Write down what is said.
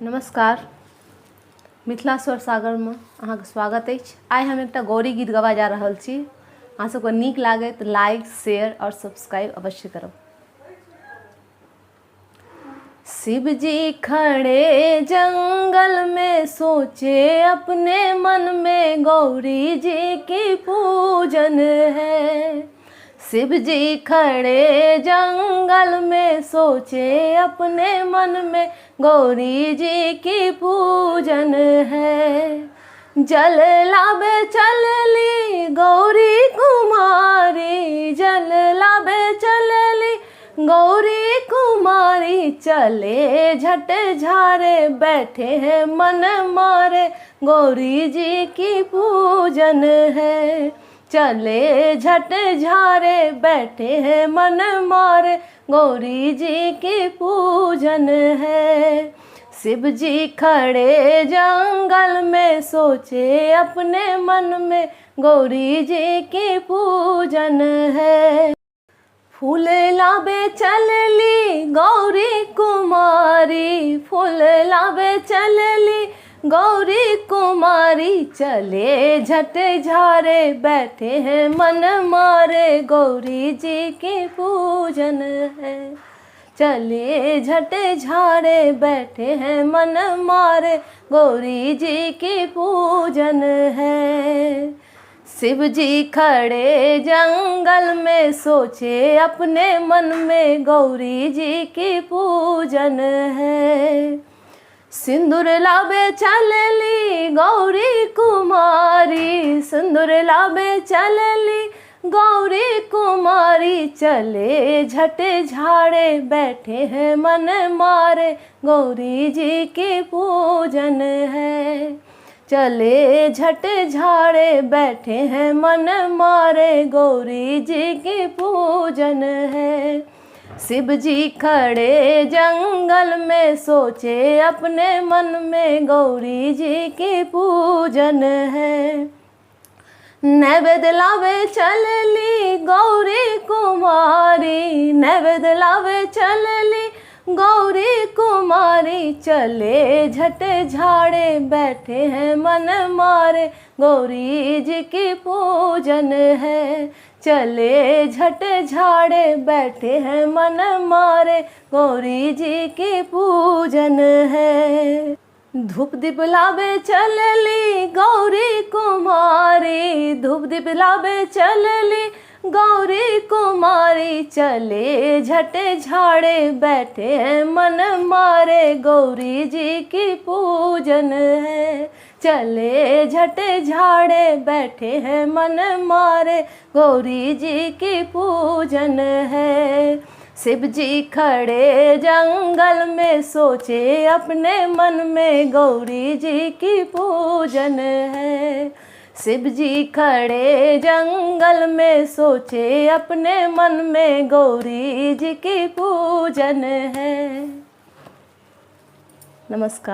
नमस्कार। मिथिला स्वर सागर में अहाँके स्वागत अछि। आइ हम एकटा गौरी गीत गवा जा रहल छी। अहाँ सबके नीक लागे तो लाइक शेयर और सब्सक्राइब अवश्य करब। शिव जी खड़े जंगल में सोचे अपने मन में गौरी जी की पूजन है। शिव जी खड़े जंगल में सोचे अपने मन में गौरी जी की पूजन है। जल लाबे चलली गौरी कुमारी, जल लाबे चलली गौरी कुमारी, चले झट झारे बैठे हैं मन मारे गौरी जी की पूजन है। चले झट झारे बैठे हैं मन मारे गौरी जी की पूजन है। शिव जी खड़े जंगल में सोचे अपने मन में गौरी जी की पूजन है। फूल लाबे चलली गौरी कुमारी, फूल लाबे चलली गौरी कुमारी, चले झट झारे बैठे हैं मन मारे गौरी जी की पूजन है। चले झट झारे बैठे हैं मन मारे गौरी जी की पूजन है। शिव जी खड़े जंगल में सोचे अपने मन में गौरी जी की पूजन है। सिंदूर लाबे चलली गौरी कुमारी, सिंदूर लाबे चलली गौरी कुमारी, चले झट झाड़े बैठे हैं मन मारे गौरी जी की पूजन है। चले झट झाड़े बैठे हैं मन मारे गौरी जी की पूजन है। शिव जी खड़े जंगल में सोचे अपने मन में गौरी जी की पूजन है। नैवेद्य लावे चलली गौरी कुमारी, नैवेद्य लावे चलली गौरी कुमारी, चले झट झाड़े बैठे हैं मन मारे गौरी जी की पूजन है। चले झट झाड़े बैठे हैं मन मारे गौरी जी की पूजन है। धूप दीप लाबे चलली गौरी कुमारी, धूप दीप लाबे चलली गौरी कुमारी, चले झट झाड़े बैठे हैं मन मारे गौरी जी की पूजन है। चले झट झाड़े बैठे हैं मन मारे गौरी जी की पूजन है। शिव जी खड़े जंगल में सोचे अपने मन में गौरी जी की पूजन है। शिव जी खड़े जंगल में सोचे अपने मन में गौरी जी की पूजन है। नमस्कार।